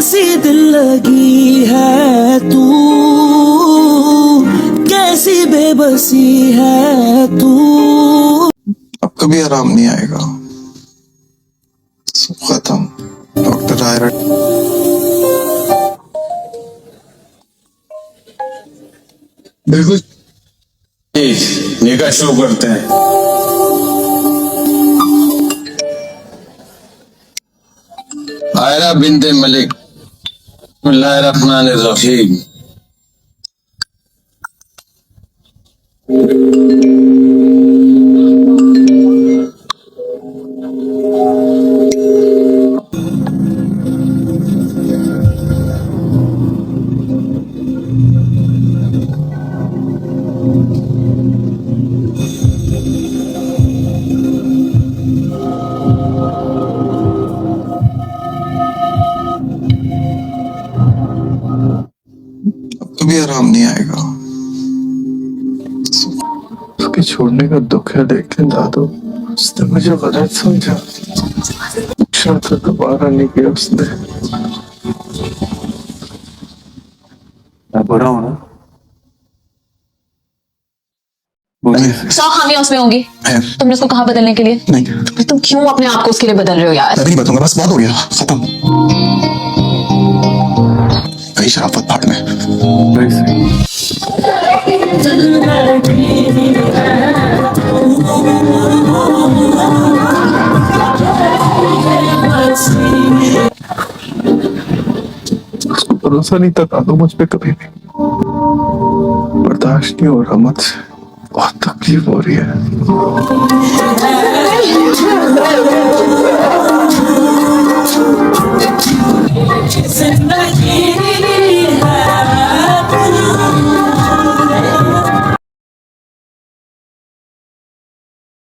कैसी दिल लगी है तू, कैसी बेबसी है तू। अब कभी आराम नहीं आएगा, सब खत्म। डॉक्टर आयरा बिल्कुल निकाह शुरू करते हैं। आयरा बिनते मलिक, बिस्मिल्लाहिर्रहमानिर्रहीम। कभी आराम नहीं आएगा, उसके छोड़ने का दुख है। लेकिन दादू, उसने मुझे गलत समझा, शायद दोबारा नहीं किया उसने। मैं बुरा हूं ना? बोलिए। 100 खामियां उसमें होंगी। है। तुमने उसको कहा बदलने के लिए? नहीं, फिर तुम क्यों अपने आप को उसके लिए बदल रहे हो यार? मैं नहीं बदलूंगा, बस बहुत हो गया, खत्म। कहीं शराफत फाड़ में। उसको भरोसा नहीं था दादू मुझ पे कभी भी। बर्दाश्त नहीं हो रहा मुझसे, बहुत तकलीफ हो रही है।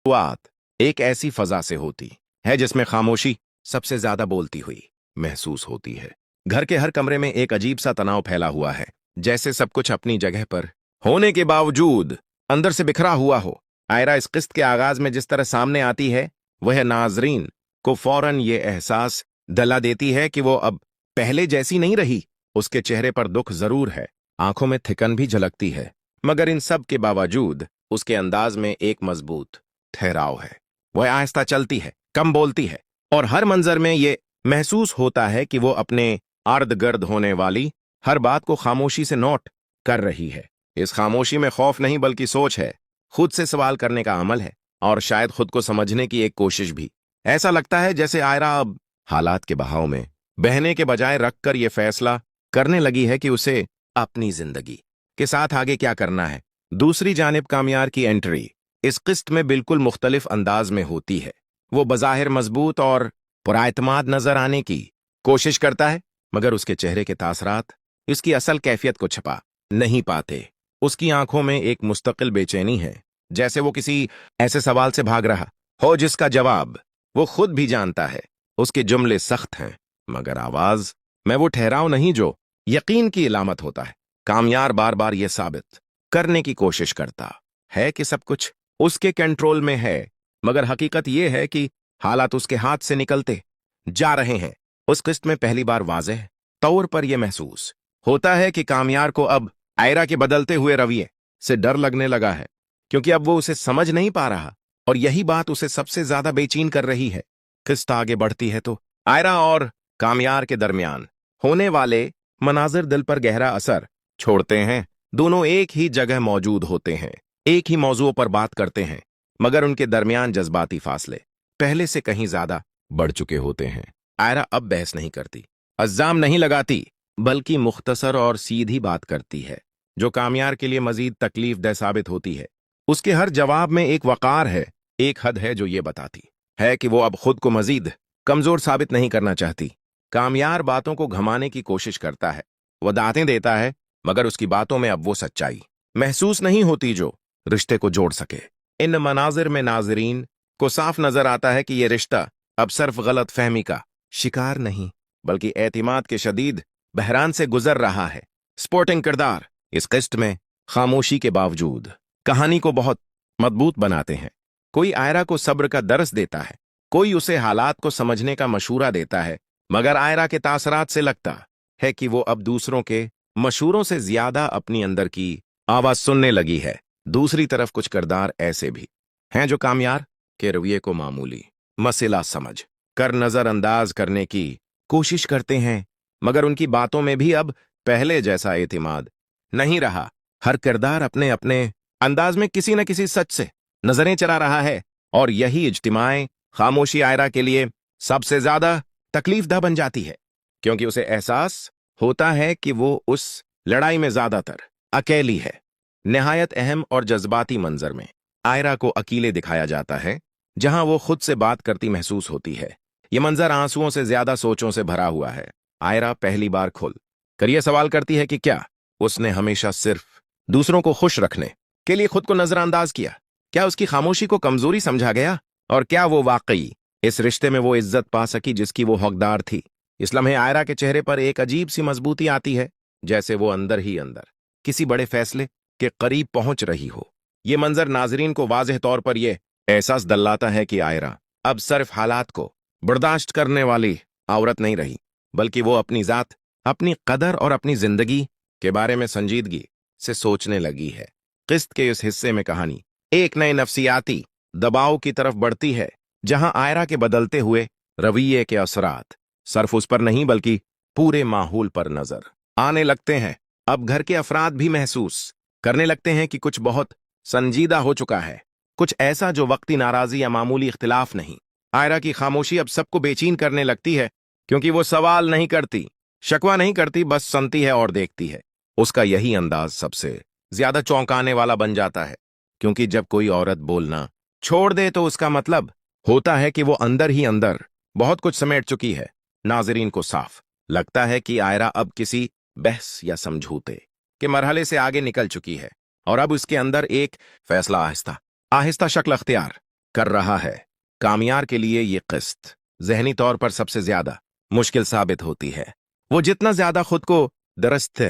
शुरुआत एक ऐसी फजा से होती है जिसमें खामोशी सबसे ज्यादा बोलती हुई महसूस होती है। घर के हर कमरे में एक अजीब सा तनाव फैला हुआ है, जैसे सब कुछ अपनी जगह पर होने के बावजूद अंदर से बिखरा हुआ हो। आयरा इस किस्त के आगाज में जिस तरह सामने आती है, वह नाजरीन को फौरन ये एहसास दिला देती है कि वो अब पहले जैसी नहीं रही। उसके चेहरे पर दुख जरूर है, आंखों में थिकन भी झलकती है, मगर इन सब के बावजूद उसके अंदाज में एक मजबूत ठहराव है। वह आहिस्ता चलती है, कम बोलती है, और हर मंजर में ये महसूस होता है कि वो अपने अर्द गर्द होने वाली हर बात को खामोशी से नोट कर रही है। इस खामोशी में खौफ नहीं बल्कि सोच है, खुद से सवाल करने का अमल है, और शायद खुद को समझने की एक कोशिश भी। ऐसा लगता है जैसे आयरा अब हालात के बहाव में बहने के बजाय रखकर ये फैसला करने लगी है कि उसे अपनी जिंदगी के साथ आगे क्या करना है। दूसरी जानिब कामयार की एंट्री इस किस्त में बिल्कुल मुख्तलिफ अंदाज में होती है। वो बज़ाहिर मजबूत और पुराएतमाद नजर आने की कोशिश करता है, मगर उसके चेहरे के तासरात इसकी असल कैफियत को छुपा नहीं पाते। उसकी आंखों में एक मुस्तकिल बेचैनी है, जैसे वो किसी ऐसे सवाल से भाग रहा हो जिसका जवाब वो खुद भी जानता है। उसके जुमले सख्त हैं, मगर आवाज में वो ठहराव नहीं जो यकीन की इलामत होता है। कामयार बार बार ये साबित करने की कोशिश करता है कि सब कुछ उसके कंट्रोल में है, मगर हकीकत यह है कि हालात उसके हाथ से निकलते जा रहे हैं। उस किस्त में पहली बार वाज़ेह तौर पर यह महसूस होता है कि कामयार को अब आयरा के बदलते हुए रवैये से डर लगने लगा है, क्योंकि अब वो उसे समझ नहीं पा रहा, और यही बात उसे सबसे ज्यादा बेचैन कर रही है। किस्त आगे बढ़ती है तो आयरा और कामयार के दरमियान होने वाले मनाजिर दिल पर गहरा असर छोड़ते हैं। दोनों एक ही जगह मौजूद होते हैं, एक ही मौजूओं पर बात करते हैं, मगर उनके दरमियान जज्बाती फासले पहले से कहीं ज्यादा बढ़ चुके होते हैं। आयरा अब बहस नहीं करती, इल्जाम नहीं लगाती, बल्कि मुख्तसर और सीधी बात करती है, जो कामयार के लिए मजीद तकलीफ दह साबित होती है। उसके हर जवाब में एक वकार है, एक हद है जो ये बताती है कि वो अब खुद को मजीद कमजोर साबित नहीं करना चाहती। कामयार बातों को घमाने की कोशिश करता है, वो दातें देता है, मगर उसकी बातों में अब वो सच्चाई महसूस नहीं होती जो रिश्ते को जोड़ सके। इन मनाजिर में नाजरीन को साफ नजर आता है कि यह रिश्ता अब सिर्फ गलत फहमी का शिकार नहीं, बल्कि एतिमाद के शदीद बहरान से गुजर रहा है। स्पोर्टिंग किरदार इस किस्त में खामोशी के बावजूद कहानी को बहुत मजबूत बनाते हैं। कोई आयरा को सब्र का दर्स देता है, कोई उसे हालात को समझने का मशूरा देता है, मगर आयरा के तासरात से लगता है कि वो अब दूसरों के मशहूरों से ज्यादा अपनी अंदर की आवाज सुनने लगी है। दूसरी तरफ कुछ किरदार ऐसे भी हैं जो कामयार के रवैये को मामूली मसला समझ कर नजरअंदाज करने की कोशिश करते हैं, मगर उनकी बातों में भी अब पहले जैसा एतमाद नहीं रहा। हर किरदार अपने अपने अंदाज में किसी न किसी सच से नजरें चला रहा है, और यही इज्तिमाए खामोशी आयरा के लिए सबसे ज्यादा तकलीफदा बन जाती है, क्योंकि उसे एहसास होता है कि वो उस लड़ाई में ज्यादातर अकेली है। निहायत अहम और जज्बाती मंजर में आयरा को अकेले दिखाया जाता है, जहां वो खुद से बात करती महसूस होती है। ये मंजर आंसुओं से ज्यादा सोचों से भरा हुआ है। आयरा पहली बार खुल कर ये सवाल करती है कि क्या उसने हमेशा सिर्फ दूसरों को खुश रखने के लिए खुद को नजरअंदाज किया? क्या उसकी खामोशी को कमजोरी समझा गया? और क्या वो वाकई इस रिश्ते में वो इज्जत पा सकी जिसकी वो हकदार थी? इस लम्हे आयरा के चेहरे पर एक अजीब सी मजबूती आती है, जैसे वो अंदर ही अंदर किसी बड़े फैसले के करीब पहुंच रही हो। ये मंजर नाजरीन को वाज़ेह तौर पर यह एहसास दिलाता है कि आयरा अब सिर्फ हालात को बर्दाश्त करने वाली औरत नहीं रही, बल्कि वो अपनी जात, अपनी कदर और अपनी जिंदगी के बारे में संजीदगी से सोचने लगी है। किस्त के इस हिस्से में कहानी एक नए नफ्सियाती दबाव की तरफ बढ़ती है, जहां आयरा के बदलते हुए रवैये के असरात सिर्फ उस पर नहीं बल्कि पूरे माहौल पर नजर आने लगते हैं। अब घर के अफराद भी महसूस करने लगते हैं कि कुछ बहुत संजीदा हो चुका है, कुछ ऐसा जो वक्ती नाराजी या मामूली इख्तिलाफ नहीं। आयरा की खामोशी अब सबको बेचैन करने लगती है, क्योंकि वो सवाल नहीं करती, शकवा नहीं करती, बस सुनती है और देखती है। उसका यही अंदाज सबसे ज्यादा चौंकाने वाला बन जाता है, क्योंकि जब कोई औरत बोलना छोड़ दे तो उसका मतलब होता है कि वो अंदर ही अंदर बहुत कुछ समेट चुकी है। नाजरीन को साफ लगता है कि आयरा अब किसी बहस या समझौते के मरहले से आगे निकल चुकी है, और अब उसके अंदर एक फैसला आहिस्ता आहिस्ता शक्ल अख्तियार कर रहा है। कामयार के लिए ये किस्त जहनी तौर पर सबसे ज्यादा मुश्किल साबित होती है। वो जितना ज्यादा खुद को दरस्त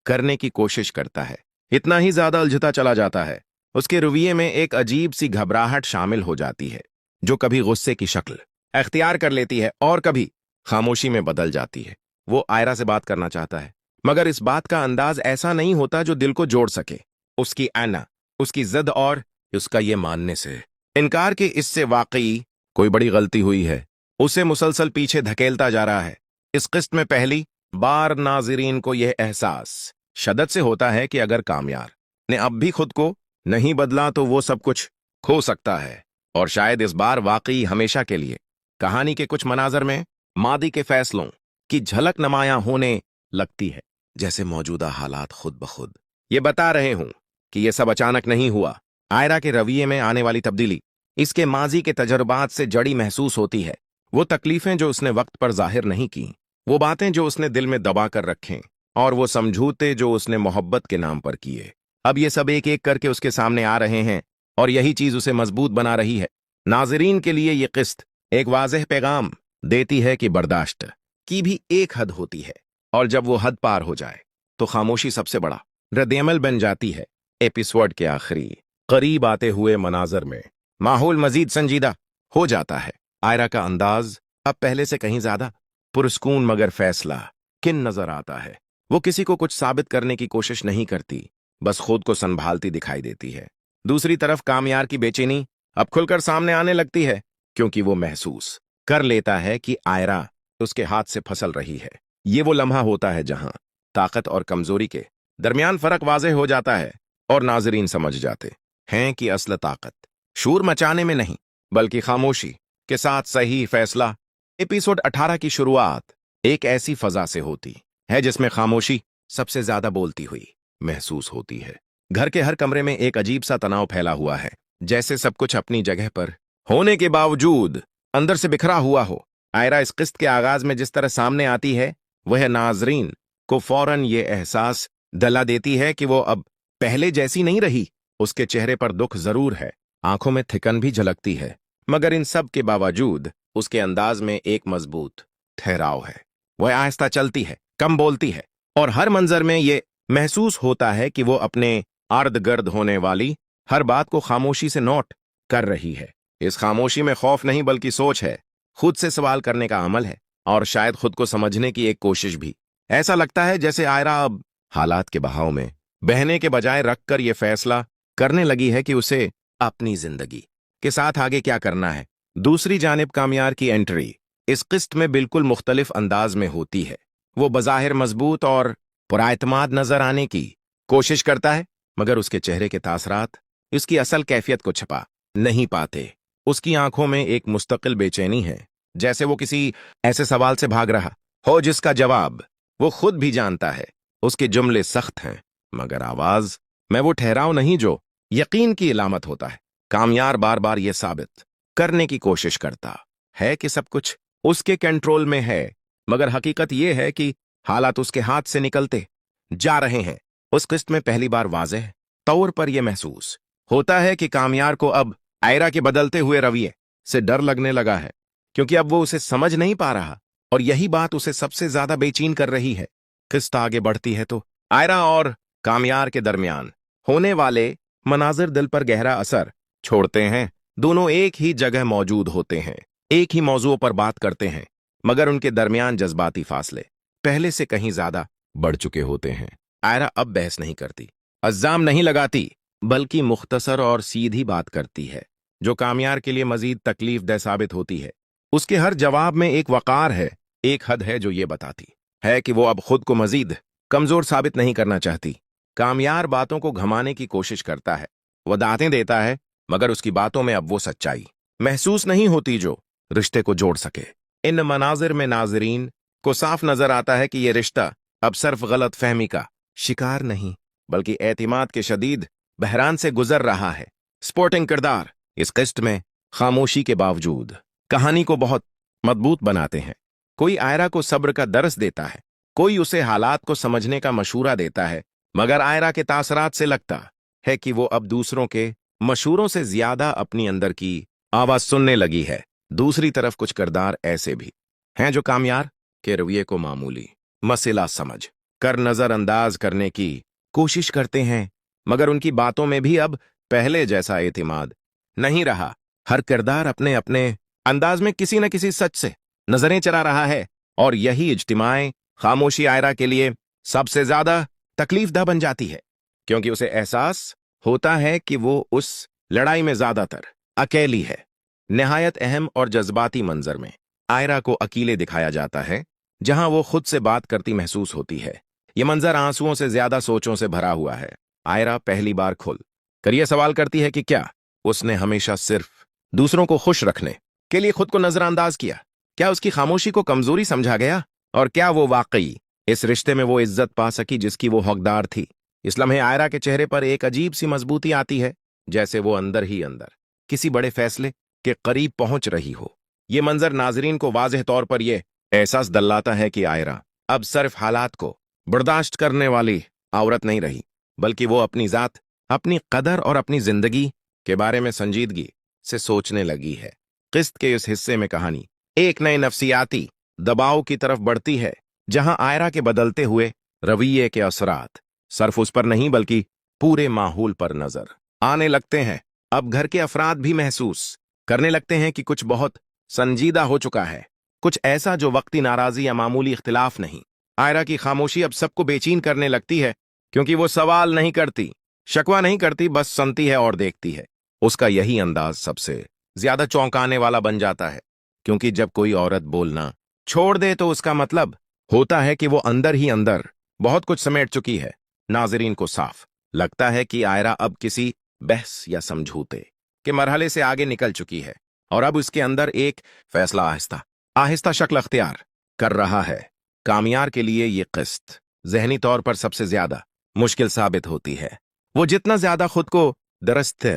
करने की कोशिश करता है, इतना ही ज्यादा उलझता चला जाता है। उसके रवैये में एक अजीब सी घबराहट शामिल हो जाती है, जो कभी गुस्से की शक्ल अख्तियार कर लेती है और कभी खामोशी में बदल जाती है। वो आयरा से बात करना चाहता है, मगर इस बात का अंदाज ऐसा नहीं होता जो दिल को जोड़ सके। उसकी आना, उसकी जिद और उसका ये मानने से इनकार कि इससे वाकई कोई बड़ी गलती हुई है, उसे मुसलसल पीछे धकेलता जा रहा है। इस किस्त में पहली बार नाजरीन को यह एहसास शदत से होता है कि अगर कामयार ने अब भी खुद को नहीं बदला तो वो सब कुछ खो सकता है, और शायद इस बार वाकई हमेशा के लिए। कहानी के कुछ मनाजर में मादी के फैसलों की झलक नुमायां होने लगती है, जैसे मौजूदा हालात खुद ब खुद ये बता रहे हूं कि ये सब अचानक नहीं हुआ। आयरा के रवैये में आने वाली तब्दीली इसके माजी के तजर्बात से जड़ी महसूस होती है। वो तकलीफें जो उसने वक्त पर जाहिर नहीं की, वो बातें जो उसने दिल में दबा कर रखें, और वो समझौते जो उसने मोहब्बत के नाम पर किए, अब ये सब एक एक करके उसके सामने आ रहे हैं, और यही चीज उसे मजबूत बना रही है। नाजरीन के लिए ये किस्त एक वाज़ेह पैगाम देती है कि बर्दाश्त की भी एक हद होती है, और जब वो हद पार हो जाए तो खामोशी सबसे बड़ा रद्द-ए-अमल बन जाती है। एपिसोड के आखिरी करीब आते हुए मनाजर में माहौल मजीद संजीदा हो जाता है। आयरा का अंदाज अब पहले से कहीं ज्यादा पुरस्कून मगर फैसला किन नजर आता है। वो किसी को कुछ साबित करने की कोशिश नहीं करती, बस खुद को संभालती दिखाई देती है। दूसरी तरफ कामयार की बेचैनी अब खुलकर सामने आने लगती है, क्योंकि वो महसूस कर लेता है कि आयरा उसके हाथ से फसल रही है। ये वो लम्हा होता है जहां ताकत और कमजोरी के दरमियान फर्क वाज़ेह हो जाता है, और नाजरीन समझ जाते हैं कि असल ताकत शोर मचाने में नहीं बल्कि खामोशी के साथ सही फैसला। एपिसोड 18 की शुरुआत एक ऐसी फजा से होती है जिसमें खामोशी सबसे ज्यादा बोलती हुई महसूस होती है। घर के हर कमरे में एक अजीब सा तनाव फैला हुआ है, जैसे सब कुछ अपनी जगह पर होने के बावजूद अंदर से बिखरा हुआ हो। आयरा इस किस्त के आगाज में जिस तरह सामने आती है, वह नाजरीन को फौरन ये एहसास दिला देती है कि वो अब पहले जैसी नहीं रही। उसके चेहरे पर दुख जरूर है, आंखों में थिकन भी झलकती है, मगर इन सब के बावजूद उसके अंदाज में एक मजबूत ठहराव है। वह आहिस्ता चलती है, कम बोलती है, और हर मंजर में ये महसूस होता है कि वो अपने अर्द गर्द होने वाली हर बात को खामोशी से नोट कर रही है। इस खामोशी में खौफ नहीं बल्कि सोच है, खुद से सवाल करने का अमल है। और शायद खुद को समझने की एक कोशिश भी। ऐसा लगता है जैसे आयरा अब हालात के बहाव में बहने के बजाय रखकर यह फैसला करने लगी है कि उसे अपनी जिंदगी के साथ आगे क्या करना है। दूसरी जानिब कामयार की एंट्री इस किस्त में बिल्कुल मुख्तलिफ अंदाज में होती है। वो बज़ाहिर मजबूत और पुराएतमाद नजर आने की कोशिश करता है, मगर उसके चेहरे के तासरात इसकी असल कैफियत को छुपा नहीं पाते। उसकी आंखों में एक मुस्तकिल बेचैनी है, जैसे वो किसी ऐसे सवाल से भाग रहा हो जिसका जवाब वो खुद भी जानता है। उसके जुमले सख्त हैं, मगर आवाज में वो ठहराव नहीं जो यकीन की इलामत होता है। कामयार बार बार ये साबित करने की कोशिश करता है कि सब कुछ उसके कंट्रोल में है, मगर हकीकत यह है कि हालात उसके हाथ से निकलते जा रहे हैं। उस किस्त में पहली बार वाज़ेह तौर पर यह महसूस होता है कि कामयार को अब आयरा के बदलते हुए रवैये से डर लगने लगा है, क्योंकि अब वो उसे समझ नहीं पा रहा, और यही बात उसे सबसे ज्यादा बेचैन कर रही है। किस्त आगे बढ़ती है तो आयरा और कामयार के दरमियान होने वाले मनाजिर दिल पर गहरा असर छोड़ते हैं। दोनों एक ही जगह मौजूद होते हैं, एक ही मौजूओं पर बात करते हैं, मगर उनके दरमियान जज्बाती फासले पहले से कहीं ज्यादा बढ़ चुके होते हैं। आयरा अब बहस नहीं करती, इल्जाम नहीं लगाती, बल्कि मुख्तसर और सीधी बात करती है, जो कामयार के लिए मजीद तकलीफ दह साबित होती है। उसके हर जवाब में एक वकार है, एक हद है जो ये बताती है कि वो अब खुद को मजीद कमजोर साबित नहीं करना चाहती। कामयार बातों को घमाने की कोशिश करता है, वो दातें देता है, मगर उसकी बातों में अब वो सच्चाई महसूस नहीं होती जो रिश्ते को जोड़ सके। इन मनाजिर में नाजरीन को साफ नजर आता है कि यह रिश्ता अब सिर्फ गलत फहमी का शिकार नहीं, बल्कि एतमाद के शदीद बहरान से गुजर रहा है। स्पोर्टिंग किरदार इस किस्त में खामोशी के बावजूद कहानी को बहुत मजबूत बनाते हैं। कोई आयरा को सब्र का दर्स देता है, कोई उसे हालात को समझने का मशूरा देता है, मगर आयरा के तासरात से लगता है कि वो अब दूसरों के मशूरों से ज्यादा अपनी अंदर की आवाज सुनने लगी है। दूसरी तरफ कुछ किरदार ऐसे भी हैं जो कामयार के रवैये को मामूली मसला समझ कर नजरअंदाज करने की कोशिश करते हैं, मगर उनकी बातों में भी अब पहले जैसा एतमाद नहीं रहा। हर किरदार अपने अपने अंदाज में किसी न किसी सच से नजरें चला रहा है, और यही इज्तिमाए खामोशी आयरा के लिए सबसे ज्यादा तकलीफदा बन जाती है, क्योंकि उसे एहसास होता है कि वो उस लड़ाई में ज्यादातर अकेली है। निहायत अहम और जज्बाती मंजर में आयरा को अकेले दिखाया जाता है, जहां वो खुद से बात करती महसूस होती है। ये मंजर आंसुओं से ज्यादा सोचों से भरा हुआ है। आयरा पहली बार खुल कर यह सवाल करती है कि क्या उसने हमेशा सिर्फ दूसरों को खुश रखने के लिए खुद को नजरअंदाज किया? क्या उसकी खामोशी को कमजोरी समझा गया? और क्या वो वाकई इस रिश्ते में वो इज्जत पा सकी जिसकी वो हकदार थी? इस लम्हे आयरा के चेहरे पर एक अजीब सी मजबूती आती है, जैसे वो अंदर ही अंदर किसी बड़े फैसले के करीब पहुंच रही हो। ये मंजर नाजरीन को वाज़ेह तौर पर यह एहसास दिलाता है कि आयरा अब सिर्फ हालात को बर्दाश्त करने वाली औरत नहीं रही, बल्कि वो अपनी जात, अपनी कदर और अपनी जिंदगी के बारे में संजीदगी से सोचने लगी है। किस्त के इस हिस्से में कहानी एक नए नफ्सियाती दबाव की तरफ बढ़ती है, जहां आयरा के बदलते हुए रवैये के असरात सिर्फ उस पर नहीं बल्कि पूरे माहौल पर नजर आने लगते हैं। अब घर के अफराद भी महसूस करने लगते हैं कि कुछ बहुत संजीदा हो चुका है, कुछ ऐसा जो वक्ती नाराजी या मामूली इख्तिलाफ नहीं। आयरा की खामोशी अब सबको बेचैन करने लगती है, क्योंकि वो सवाल नहीं करती, शकवा नहीं करती, बस सुनती है और देखती है। उसका यही अंदाज सबसे ज्यादा चौंकाने वाला बन जाता है, क्योंकि जब कोई औरत बोलना छोड़ दे तो उसका मतलब होता है कि वो अंदर ही अंदर बहुत कुछ समेट चुकी है। नाजरीन को साफ लगता है कि आयरा अब किसी बहस या समझौते के मरहले से आगे निकल चुकी है, और अब उसके अंदर एक फैसला आहिस्ता आहिस्ता शक्ल अख्तियार कर रहा है। कामयार के लिए ये किस्त जहनी तौर पर सबसे ज्यादा मुश्किल साबित होती है। वो जितना ज्यादा खुद को दरस्त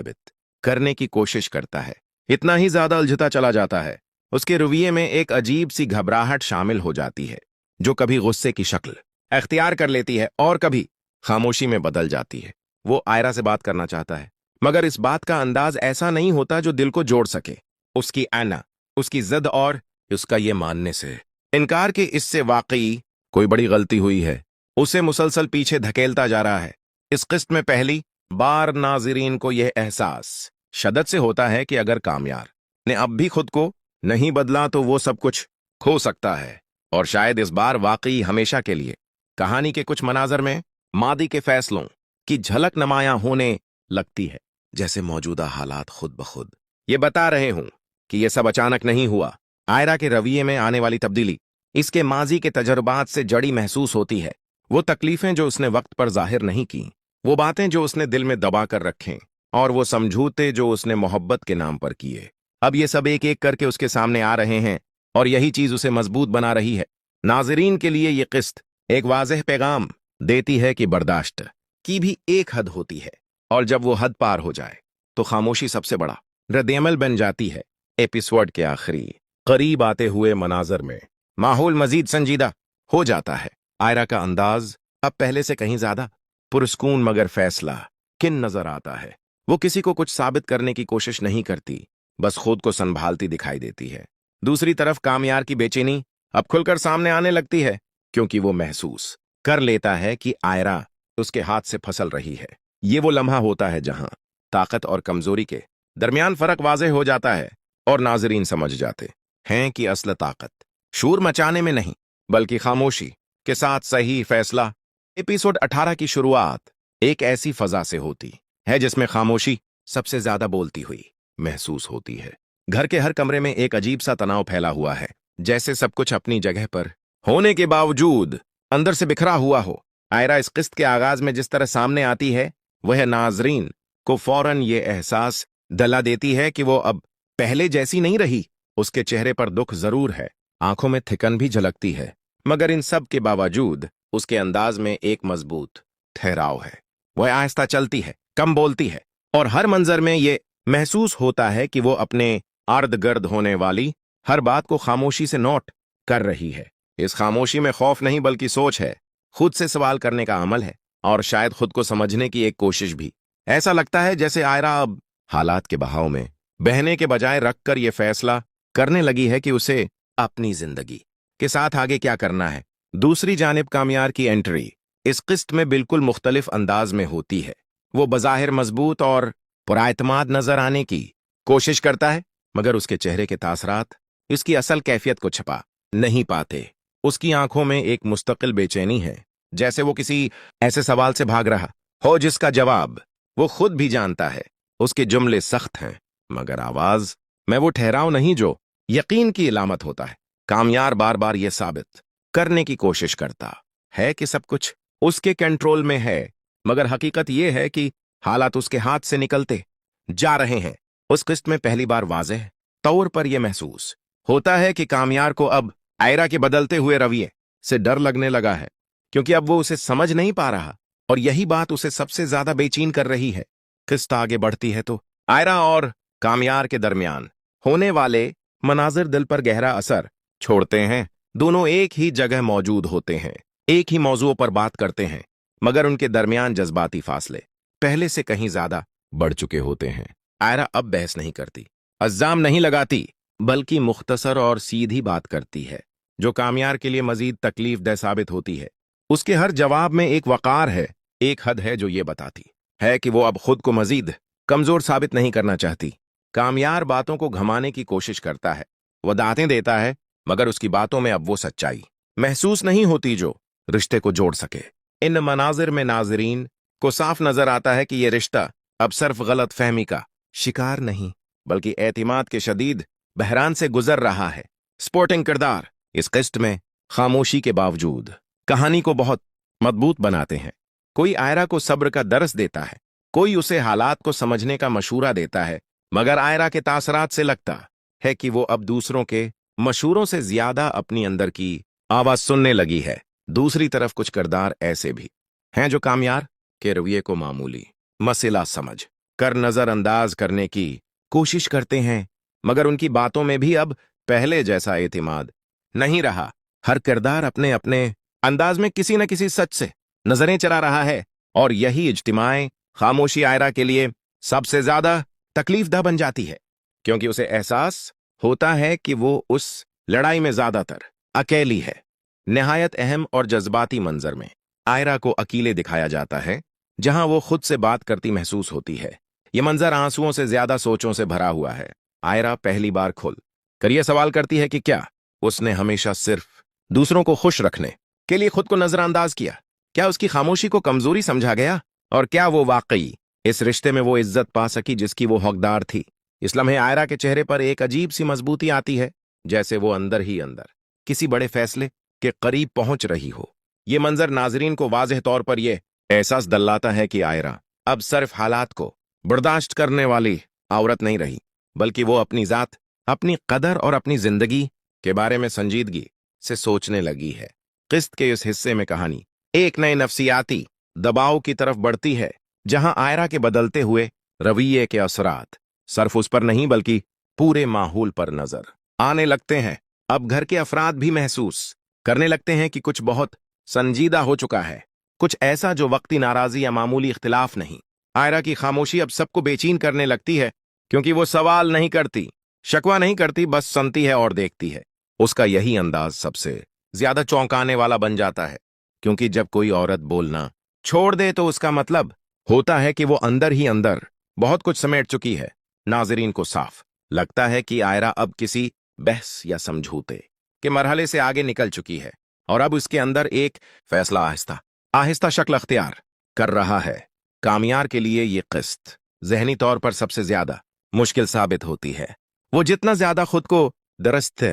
करने की कोशिश करता है, इतना ही ज्यादा उलझता चला जाता है। उसके रवैये में एक अजीब सी घबराहट शामिल हो जाती है, जो कभी गुस्से की शक्ल अख्तियार कर लेती है और कभी खामोशी में बदल जाती है। वो आयरा से बात करना चाहता है, मगर इस बात का अंदाज ऐसा नहीं होता जो दिल को जोड़ सके। उसकी आना, उसकी जिद और उसका ये मानने से इनकार कि इससे वाकई कोई बड़ी गलती हुई है, उसे मुसलसल पीछे धकेलता जा रहा है। इस किस्त में पहली बार नाजरीन को यह एहसास शदत से होता है कि अगर कामयार ने अब भी खुद को नहीं बदला तो वो सब कुछ खो सकता है, और शायद इस बार वाकई हमेशा के लिए। कहानी के कुछ मनाजर में मादी के फैसलों की झलक नुमायां होने लगती है, जैसे मौजूदा हालात खुद ब खुद ये बता रहे हूं कि ये सब अचानक नहीं हुआ। आयरा के रवैये में आने वाली तब्दीली इसके माजी के तजर्बात से जड़ी महसूस होती है। वो तकलीफें जो उसने वक्त पर जाहिर नहीं की, वो बातें जो उसने दिल में दबा कर रखें, और वो समझौते जो उसने मोहब्बत के नाम पर किए, अब ये सब एक एक करके उसके सामने आ रहे हैं, और यही चीज उसे मजबूत बना रही है। नाजरीन के लिए ये किस्त एक वाज़ेह पैगाम देती है कि बर्दाश्त की भी एक हद होती है, और जब वो हद पार हो जाए तो खामोशी सबसे बड़ा रद्द-ए-अमल बन जाती है। एपिसोड के आखिरी करीब आते हुए मनाजर में माहौल मजीद संजीदा हो जाता है। आयरा का अंदाज अब पहले से कहीं ज्यादा पुरस्कून मगर फैसला किन नजर आता है। वो किसी को कुछ साबित करने की कोशिश नहीं करती, बस खुद को संभालती दिखाई देती है। दूसरी तरफ कामयार की बेचैनी अब खुलकर सामने आने लगती है, क्योंकि वो महसूस कर लेता है कि आयरा उसके हाथ से फिसल रही है। ये वो लम्हा होता है जहां ताकत और कमजोरी के दरमियान फर्क वाज़ेह हो जाता है, और नाजरीन समझ जाते हैं कि असल ताकत शोर मचाने में नहीं, बल्कि खामोशी के साथ सही फैसला। एपिसोड 18 की शुरुआत एक ऐसी फजा से होती है जिसमें खामोशी सबसे ज्यादा बोलती हुई महसूस होती है। घर के हर कमरे में एक अजीब सा तनाव फैला हुआ है, जैसे सब कुछ अपनी जगह पर होने के बावजूद अंदर से बिखरा हुआ हो। आयरा इस किस्त के आगाज में जिस तरह सामने आती है, वह नाजरीन को फौरन ये एहसास दिला देती है कि वो अब पहले जैसी नहीं रही। उसके चेहरे पर दुख जरूर है, आंखों में थिकन भी झलकती है, मगर इन सब के बावजूद उसके अंदाज में एक मजबूत ठहराव है। वह आहिस्ता चलती है, कम बोलती है, और हर मंजर में ये महसूस होता है कि वो अपने अर्द गर्द होने वाली हर बात को खामोशी से नोट कर रही है। इस खामोशी में खौफ नहीं बल्कि सोच है, खुद से सवाल करने का अमल है, और शायद खुद को समझने की एक कोशिश भी। ऐसा लगता है जैसे आयरा अब हालात के बहाव में बहने के बजाय रखकर ये फैसला करने लगी है कि उसे अपनी जिंदगी के साथ आगे क्या करना है। दूसरी जानिब कामयार की एंट्री इस किस्त में बिल्कुल मुख्तलिफ अंदाज में होती है। वो बज़ाहिर मजबूत और पुराएतमाद नजर आने की कोशिश करता है, मगर उसके चेहरे के तासरात इसकी असल कैफियत को छुपा नहीं पाते। उसकी आंखों में एक मुस्तकिल बेचैनी है, जैसे वो किसी ऐसे सवाल से भाग रहा हो जिसका जवाब वो खुद भी जानता है। उसके जुमले सख्त हैं, मगर आवाज में वो ठहराव नहीं जो यकीन की इलामत होता है। कामयार बार बार ये साबित करने की कोशिश करता है कि सब कुछ उसके कंट्रोल में है, मगर हकीकत ये है कि हालात उसके हाथ से निकलते जा रहे हैं। उस किस्त में पहली बार वाज़ेह तौर पर यह महसूस होता है कि कामयार को अब आयरा के बदलते हुए रवैये से डर लगने लगा है, क्योंकि अब वो उसे समझ नहीं पा रहा, और यही बात उसे सबसे ज्यादा बेचैन कर रही है। किस्त आगे बढ़ती है तो आयरा और कामयार के दरमियान होने वाले मनाजिर दिल पर गहरा असर छोड़ते हैं। दोनों एक ही जगह मौजूद होते हैं, एक ही मौजूओं पर बात करते हैं, मगर उनके दरमियान जज्बाती फासले पहले से कहीं ज्यादा बढ़ चुके होते हैं। आयरा अब बहस नहीं करती, इल्जाम नहीं लगाती, बल्कि मुख्तसर और सीधी बात करती है, जो कामयार के लिए मजीद तकलीफ दह साबित होती है। उसके हर जवाब में एक वकार है, एक हद है जो ये बताती है कि वो अब खुद को मजीद कमजोर साबित नहीं करना चाहती। कामयार बातों को घमाने की कोशिश करता है, वो दातें देता है, मगर उसकी बातों में अब वो सच्चाई महसूस नहीं होती जो रिश्ते को जोड़ सके। इन मनाजिर में नाजरीन को साफ नजर आता है कि ये रिश्ता अब सिर्फ गलत फहमी का शिकार नहीं, बल्कि एतिमाद के शदीद बहरान से गुजर रहा है। स्पोर्टिंग किरदार इस किस्त में खामोशी के बावजूद कहानी को बहुत मजबूत बनाते हैं। कोई आयरा को सब्र का दर्स देता है, कोई उसे हालात को समझने का मशूरा देता है, मगर आयरा के तासरात से लगता है कि वो अब दूसरों के मशूरों से ज्यादा अपनी अंदर की आवाज सुनने लगी है। दूसरी तरफ कुछ किरदार ऐसे भी हैं जो कामयार के रवैये को मामूली मसला समझ कर नजरअंदाज करने की कोशिश करते हैं, मगर उनकी बातों में भी अब पहले जैसा एतिमाद नहीं रहा। हर किरदार अपने अपने अंदाज में किसी न किसी सच से नजरें चला रहा है, और यही इज्तिमाए खामोशी आयरा के लिए सबसे ज्यादा तकलीफदा बन जाती है, क्योंकि उसे एहसास होता है कि वो उस लड़ाई में ज्यादातर अकेली है। निहायत अहम और जज्बाती मंजर में आयरा को अकेले दिखाया जाता है, जहां वो खुद से बात करती महसूस होती है। ये मंजर आंसुओं से ज्यादा सोचों से भरा हुआ है। आयरा पहली बार खुल कर ये सवाल करती है कि क्या उसने हमेशा सिर्फ दूसरों को खुश रखने के लिए खुद को नजरअंदाज किया? क्या उसकी खामोशी को कमजोरी समझा गया? और क्या वो वाकई इस रिश्ते में वो इज्जत पा सकी जिसकी वो हकदार थी? इस लम्हे आयरा के चेहरे पर एक अजीब सी मजबूती आती है, जैसे वो अंदर ही अंदर किसी बड़े फैसले के करीब पहुंच रही हो। ये मंजर नाजरीन को वाज़ेह तौर पर यह एहसास दिलाता है कि आयरा अब सिर्फ हालात को बर्दाश्त करने वाली औरत नहीं रही, बल्कि वो अपनी जात, अपनी कदर और अपनी जिंदगी के बारे में संजीदगी से सोचने लगी है। किस्त के इस हिस्से में कहानी एक नए नफ्सियाती दबाव की तरफ बढ़ती है, जहां आयरा के बदलते हुए रवैये के असरात सिर्फ उस पर नहीं बल्कि पूरे माहौल पर नजर आने लगते हैं। अब घर के अफराद भी महसूस करने लगते हैं कि कुछ बहुत संजीदा हो चुका है, कुछ ऐसा जो वक्ती नाराजी या मामूली इख्तिलाफ नहीं। आयरा की खामोशी अब सबको बेचैन करने लगती है, क्योंकि वो सवाल नहीं करती, शकवा नहीं करती, बस सुनती है और देखती है। उसका यही अंदाज सबसे ज्यादा चौंकाने वाला बन जाता है, क्योंकि जब कोई औरत बोलना छोड़ दे तो उसका मतलब होता है कि वो अंदर ही अंदर बहुत कुछ समेट चुकी है। नाजरीन को साफ लगता है कि आयरा अब किसी बहस या समझौते के मरहले से आगे निकल चुकी है, और अब उसके अंदर एक फैसला आहिस्ता आहिस्ता शक्ल अख्तियार कर रहा है। कामयार के लिए ये किस्त जहनी तौर पर सबसे ज्यादा मुश्किल साबित होती है। वो जितना ज्यादा खुद को दरस्त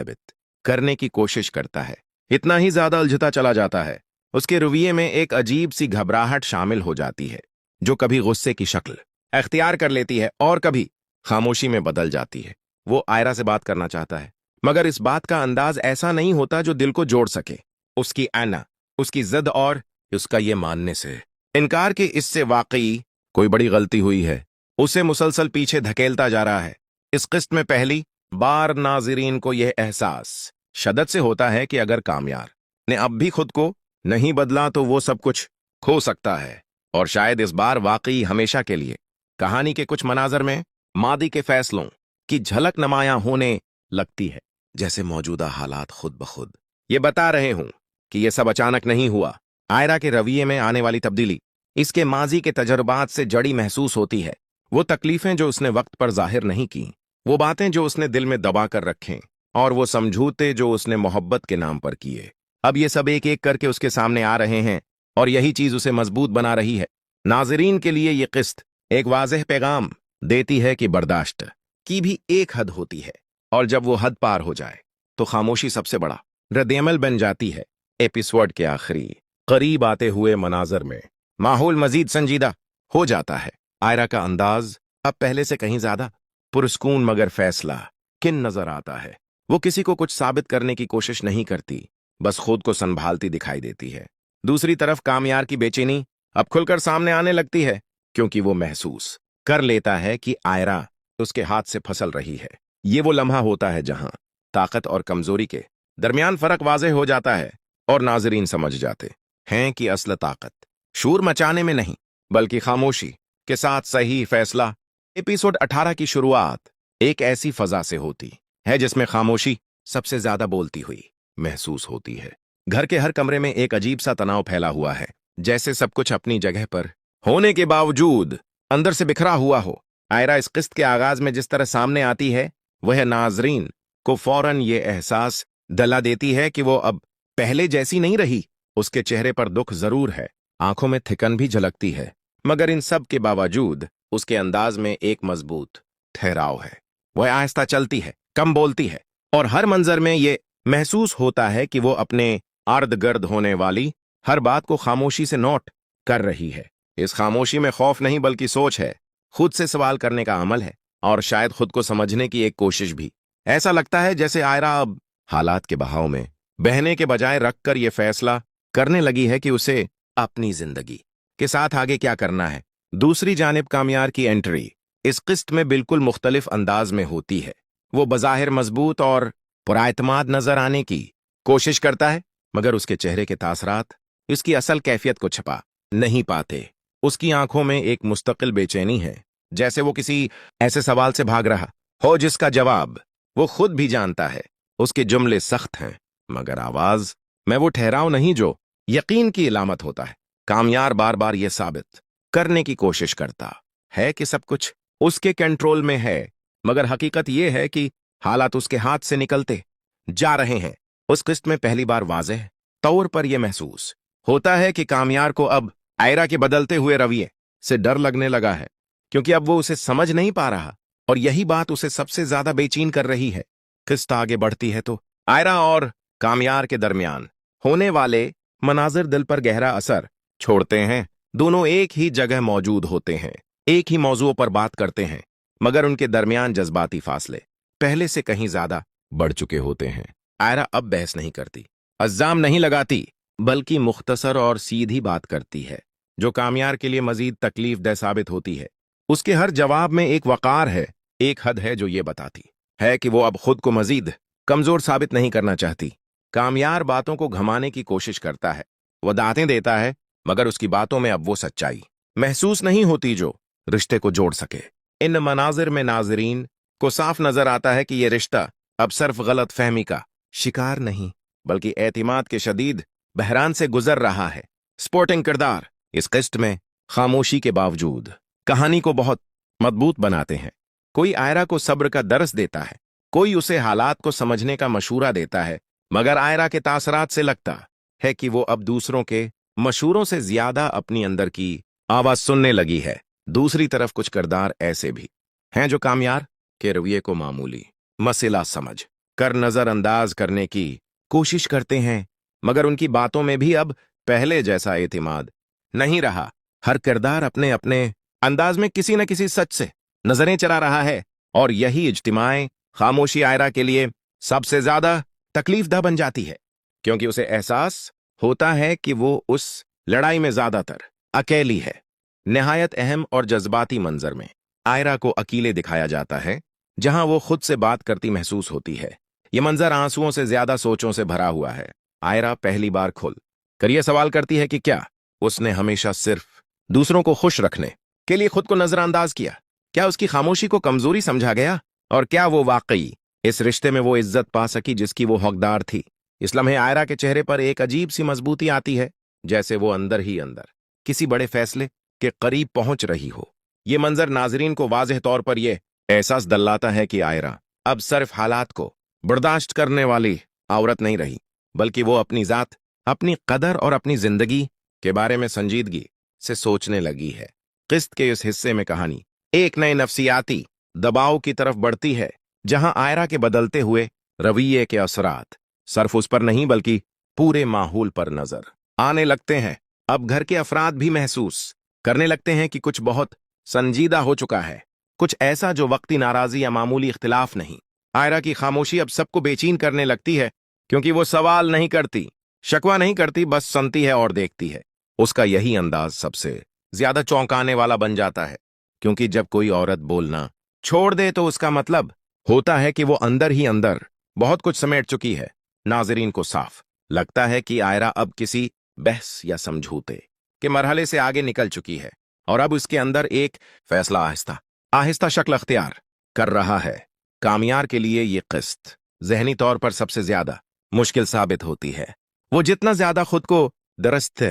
करने की कोशिश करता है, इतना ही ज्यादा उलझता चला जाता है। उसके रवैये में एक अजीब सी घबराहट शामिल हो जाती है, जो कभी गुस्से की शक्ल अख्तियार कर लेती है और कभी खामोशी में बदल जाती है। वो आयरा से बात करना चाहता है, मगर इस बात का अंदाज ऐसा नहीं होता जो दिल को जोड़ सके। उसकी आना, उसकी जिद और उसका ये मानने से इनकार कि इससे वाकई कोई बड़ी गलती हुई है, उसे मुसलसल पीछे धकेलता जा रहा है। इस किस्त में पहली बार नाजरीन को यह एहसास शदत से होता है कि अगर कामयार ने अब भी खुद को नहीं बदला तो वो सब कुछ खो सकता है, और शायद इस बार वाकई हमेशा के लिए। कहानी के कुछ मनाजर में मादी के फैसलों की झलक नुमायां होने लगती है, जैसे मौजूदा हालात खुद ब खुद ये बता रहे हूं कि ये सब अचानक नहीं हुआ। आयरा के रवैये में आने वाली तब्दीली इसके माजी के तजर्बात से जड़ी महसूस होती है। वो तकलीफें जो उसने वक्त पर जाहिर नहीं की, वो बातें जो उसने दिल में दबा कर रखें, और वो समझौते जो उसने मोहब्बत के नाम पर किए, अब ये सब एक एक करके उसके सामने आ रहे हैं, और यही चीज उसे मजबूत बना रही है। नाजरीन के लिए ये किस्त एक वाज़ेह पैगाम देती है कि बर्दाश्त की भी एक हद होती है, और जब वो हद पार हो जाए तो खामोशी सबसे बड़ा रद्द-ए-अमल बन जाती है। एपिसोड के आखिरी करीब आते हुए मनाजर में माहौल मजीद संजीदा हो जाता है। आयरा का अंदाज अब पहले से कहीं ज्यादा पुरस्कून मगर फैसला किन नजर आता है। वो किसी को कुछ साबित करने की कोशिश नहीं करती, बस खुद को संभालती दिखाई देती है। दूसरी तरफ कामयार की बेचैनी अब खुलकर सामने आने लगती है, क्योंकि वो महसूस कर लेता है कि आयरा उसके हाथ से फंसल रही है। ये वो लम्हा होता है जहां ताकत और कमजोरी के दरमियान फर्क वाज़ेह हो जाता है, और नाजरीन समझ जाते हैं कि असल ताकत शोर मचाने में नहीं, बल्कि खामोशी के साथ सही फैसला। एपिसोड 18 की शुरुआत एक ऐसी फजा से होती है जिसमें खामोशी सबसे ज्यादा बोलती हुई महसूस होती है। घर के हर कमरे में एक अजीब सा तनाव फैला हुआ है, जैसे सब कुछ अपनी जगह पर होने के बावजूद अंदर से बिखरा हुआ हो। आयरा इस किस्त के आगाज में जिस तरह सामने आती है, वह नाजरीन को फौरन ये एहसास दिला देती है कि वो अब पहले जैसी नहीं रही। उसके चेहरे पर दुख जरूर है, आंखों में थिकन भी झलकती है, मगर इन सब के बावजूद उसके अंदाज में एक मजबूत ठहराव है। वह आहिस्ता चलती है, कम बोलती है, और हर मंजर में ये महसूस होता है कि वो अपने अर्द गर्द होने वाली हर बात को खामोशी से नोट कर रही है। इस खामोशी में खौफ नहीं बल्कि सोच है, खुद से सवाल करने का अमल है, और शायद खुद को समझने की एक कोशिश भी। ऐसा लगता है जैसे आयरा अब हालात के बहाव में बहने के बजाय रखकर यह फैसला करने लगी है कि उसे अपनी जिंदगी के साथ आगे क्या करना है। दूसरी जानिब कामयार की एंट्री इस किस्त में बिल्कुल मुख्तलिफ अंदाज में होती है। वो बज़ाहिर मजबूत और पुराएतमाद नजर आने की कोशिश करता है, मगर उसके चेहरे के तासरात इसकी असल कैफियत को छपा नहीं पाते। उसकी आंखों में एक मुस्तकिल बेचैनी है, जैसे वो किसी ऐसे सवाल से भाग रहा हो जिसका जवाब वो खुद भी जानता है। उसके जुमले सख्त हैं, मगर आवाज में वो ठहराव नहीं जो यकीन की इलामत होता है। कामयार बार बार ये साबित करने की कोशिश करता है कि सब कुछ उसके कंट्रोल में है, मगर हकीकत ये है कि हालात उसके हाथ से निकलते जा रहे हैं। उस किस्त में पहली बार वाज़ेह तौर पर यह महसूस होता है कि कामयार को अब आयरा के बदलते हुए रवैये से डर लगने लगा है, क्योंकि अब वो उसे समझ नहीं पा रहा और यही बात उसे सबसे ज्यादा बेचैन कर रही है। किस्त आगे बढ़ती है तो आयरा और कामयार के दरमियान होने वाले मनाजिर दिल पर गहरा असर छोड़ते हैं। दोनों एक ही जगह मौजूद होते हैं, एक ही मौजूओं पर बात करते हैं, मगर उनके दरमियान जज्बाती फासले पहले से कहीं ज्यादा बढ़ चुके होते हैं। आयरा अब बहस नहीं करती, इल्जाम नहीं लगाती, बल्कि मुख्तसर और सीधी बात करती है, जो कामयार के लिए मजीद तकलीफ दह साबित होती है। उसके हर जवाब में एक वकार है, एक हद है जो ये बताती है कि वो अब खुद को मजीद कमजोर साबित नहीं करना चाहती। कामयार बातों को घमाने की कोशिश करता है, वो दांतें देता है, मगर उसकी बातों में अब वो सच्चाई महसूस नहीं होती जो रिश्ते को जोड़ सके। इन मनाजिर में नाजरीन को साफ नजर आता है कि यह रिश्ता अब सिर्फ गलत फहमी का शिकार नहीं, बल्कि एतिमाद के शदीद बहरान से गुजर रहा है। स्पोर्टिंग किरदार इस किस्त में खामोशी के बावजूद कहानी को बहुत मजबूत बनाते हैं। कोई आयरा को सब्र का दर्स देता है, कोई उसे हालात को समझने का मशूरा देता है, मगर आयरा के तासरात से लगता है कि वो अब दूसरों के मशूरों से ज्यादा अपनी अंदर की आवाज सुनने लगी है। दूसरी तरफ कुछ किरदार ऐसे भी हैं जो कामयार के रवैये को मामूली मसला समझ कर नजरअंदाज करने की कोशिश करते हैं, मगर उनकी बातों में भी अब पहले जैसा एतिमाद नहीं रहा। हर किरदार अपने अपने अंदाज में किसी न किसी सच से नजरें चला रहा है, और यही इज्तिमाए खामोशी आयरा के लिए सबसे ज्यादा तकलीफदह बन जाती है, क्योंकि उसे एहसास होता है कि वो उस लड़ाई में ज्यादातर अकेली है। निहायत अहम और जज्बाती मंजर में आयरा को अकेले दिखाया जाता है, जहां वो खुद से बात करती महसूस होती है। ये मंजर आंसुओं से ज्यादा सोचों से भरा हुआ है। आयरा पहली बार खुल कर यह सवाल करती है कि क्या उसने हमेशा सिर्फ दूसरों को खुश रखने के लिए खुद को नजरअंदाज किया? क्या उसकी खामोशी को कमजोरी समझा गया? और क्या वो वाकई इस रिश्ते में वो इज्जत पा सकी जिसकी वो हकदार थी? इस लम्हे आयरा के चेहरे पर एक अजीब सी मजबूती आती है, जैसे वो अंदर ही अंदर किसी बड़े फैसले के करीब पहुंच रही हो। ये मंजर नाजरीन को वाज़ेह तौर पर यह एहसास दिलाता है कि आयरा अब सिर्फ हालात को बर्दाश्त करने वाली औरत नहीं रही, बल्कि वो अपनी जात, अपनी कदर और अपनी जिंदगी के बारे में संजीदगी से सोचने लगी है। किस्त के इस हिस्से में कहानी एक नए नफ्सियाती दबाव की तरफ बढ़ती है, जहां आयरा के बदलते हुए रवैये के असरात सिर्फ उस पर नहीं बल्कि पूरे माहौल पर नजर आने लगते हैं। अब घर के अफराद भी महसूस करने लगते हैं कि कुछ बहुत संजीदा हो चुका है, कुछ ऐसा जो वक्ती नाराजी या मामूली इख्तिलाफ नहीं। आयरा की खामोशी अब सबको बेचैन करने लगती है, क्योंकि वो सवाल नहीं करती, शकवा नहीं करती, बस सुनती है और देखती है। उसका यही अंदाज सबसे ज्यादा चौंकाने वाला बन जाता है, क्योंकि जब कोई औरत बोलना छोड़ दे तो उसका मतलब होता है कि वो अंदर ही अंदर बहुत कुछ समेट चुकी है। नाजरीन को साफ लगता है कि आयरा अब किसी बहस या समझौते के मरहले से आगे निकल चुकी है, और अब उसके अंदर एक फैसला आहिस्ता आहिस्ता शक्ल अख्तियार कर रहा है। कामयार के लिए ये किस्त जहनी तौर पर सबसे ज्यादा मुश्किल साबित होती है। वो जितना ज्यादा खुद को दरस्त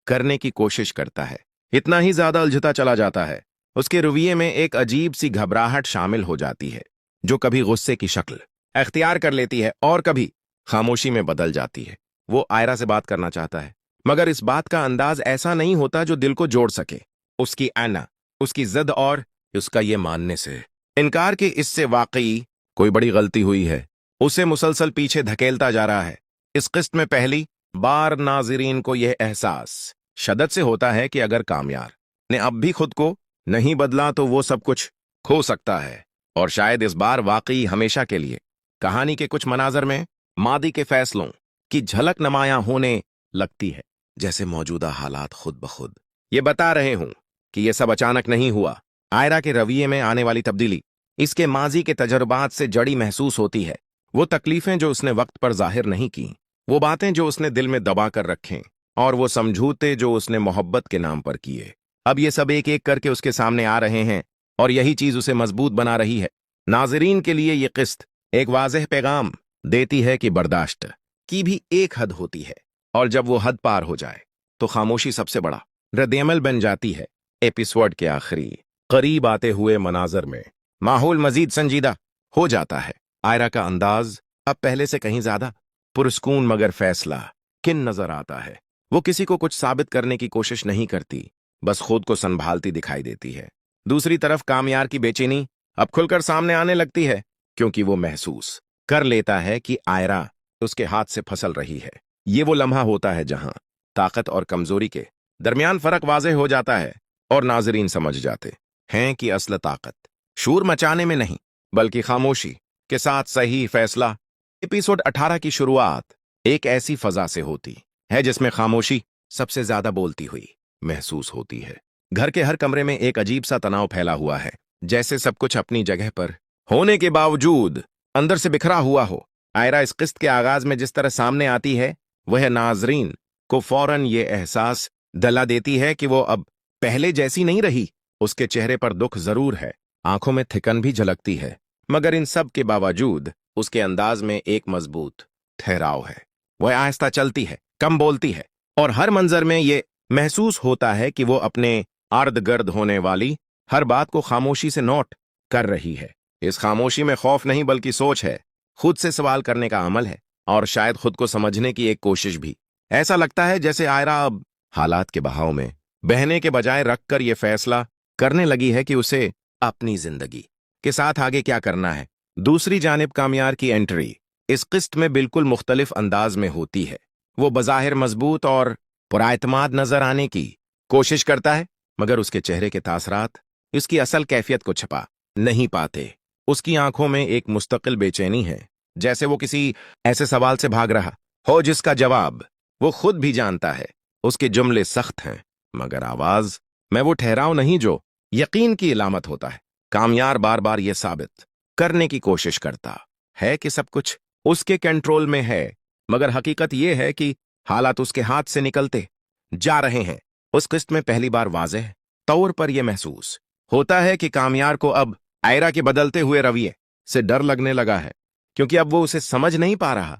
करने की कोशिश करता है, इतना ही ज्यादा उलझता चला जाता है। उसके रवैये में एक अजीब सी घबराहट शामिल हो जाती है, जो कभी गुस्से की शक्ल अख्तियार कर लेती है और कभी खामोशी में बदल जाती है। वो आयरा से बात करना चाहता है, मगर इस बात का अंदाज ऐसा नहीं होता जो दिल को जोड़ सके। उसकी आना, उसकी जिद और उसका ये मानने से इनकार कि इससे वाकई कोई बड़ी गलती हुई है, उसे मुसलसल पीछे धकेलता जा रहा है। इस किस्त में पहली बार नाजरीन को यह एहसास शदत से होता है कि अगर कामयार ने अब भी खुद को नहीं बदला तो वो सब कुछ खो सकता है, और शायद इस बार वाकई हमेशा के लिए। कहानी के कुछ मनाजर में मादी के फैसलों की झलक नुमायां होने लगती है, जैसे मौजूदा हालात खुद ब खुद ये बता रहे हूं कि ये सब अचानक नहीं हुआ। आयरा के रवैये में आने वाली तब्दीली इसके माजी के तजर्बात से जड़ी महसूस होती है। वो तकलीफें जो उसने वक्त पर जाहिर नहीं की, वो बातें जो उसने दिल में दबा कर रखें, और वो समझौते जो उसने मोहब्बत के नाम पर किए, अब ये सब एक एक करके उसके सामने आ रहे हैं, और यही चीज उसे मजबूत बना रही है। नाजरीन के लिए ये किस्त एक वाज़ेह पैगाम देती है कि बर्दाश्त की भी एक हद होती है, और जब वो हद पार हो जाए तो खामोशी सबसे बड़ा रद्द-ए-अमल बन जाती है। एपिसोड के आखिरी करीब आते हुए मनाजर में माहौल मजीद संजीदा हो जाता है। आयरा का अंदाज अब पहले से कहीं ज्यादा पुरस्कून मगर फैसला किन नजर आता है। वो किसी को कुछ साबित करने की कोशिश नहीं करती, बस खुद को संभालती दिखाई देती है। दूसरी तरफ कामयार की बेचैनी अब खुलकर सामने आने लगती है, क्योंकि वो महसूस कर लेता है कि आयरा उसके हाथ से फिसल रही है। ये वो लम्हा होता है जहां ताकत और कमजोरी के दरमियान फर्क वाज़े हो जाता है और नाजरीन समझ जाते हैं कि असल ताकत शोर मचाने में नहीं, बल्कि खामोशी के साथ सही फैसला। एपिसोड 18 की शुरुआत एक ऐसी फजा से होती है जिसमें खामोशी सबसे ज्यादा बोलती हुई महसूस होती है। घर के हर कमरे में एक अजीब सा तनाव फैला हुआ है, जैसे सब कुछ अपनी जगह पर होने के बावजूद अंदर से बिखरा हुआ हो। आयरा इस किस्त के आगाज में जिस तरह सामने आती है, वह नाजरीन को फौरन ये एहसास दिला देती है कि वो अब पहले जैसी नहीं रही। उसके चेहरे पर दुख जरूर है, आंखों में थिकन भी झलकती है, मगर इन सब के बावजूद उसके अंदाज में एक मजबूत ठहराव है। वह आहिस्ता चलती है, कम बोलती है, और हर मंजर में ये महसूस होता है कि वो अपने अर्द गर्द होने वाली हर बात को खामोशी से नोट कर रही है। इस खामोशी में खौफ नहीं बल्कि सोच है, खुद से सवाल करने का अमल है, और शायद खुद को समझने की एक कोशिश भी। ऐसा लगता है जैसे आयरा अब हालात के बहाव में बहने के बजाय रखकर यह फैसला करने लगी है कि उसे अपनी जिंदगी के साथ आगे क्या करना है। दूसरी जानिब कामयार की एंट्री इस किस्त में बिल्कुल मुख्तलिफ अंदाज में होती है। वो बज़ाहिर मजबूत और पुराएतमाद नजर आने की कोशिश करता है, मगर उसके चेहरे के तासरात इसकी असल कैफियत को छुपा नहीं पाते। उसकी आंखों में एक मुस्तकिल बेचैनी है, जैसे वो किसी ऐसे सवाल से भाग रहा हो जिसका जवाब वो खुद भी जानता है। उसके जुमले सख्त हैं, मगर आवाज में वो ठहराव नहीं जो यकीन की इलामत होता है। कामयार बार बार ये साबित करने की कोशिश करता है कि सब कुछ उसके कंट्रोल में है, मगर हकीकत यह है कि हालात उसके हाथ से निकलते जा रहे हैं। उस किस्त में पहली बार वाज़ेह तौर पर यह महसूस होता है कि कामयार को अब आयरा के बदलते हुए रवैये से डर लगने लगा है, क्योंकि अब वो उसे समझ नहीं पा रहा।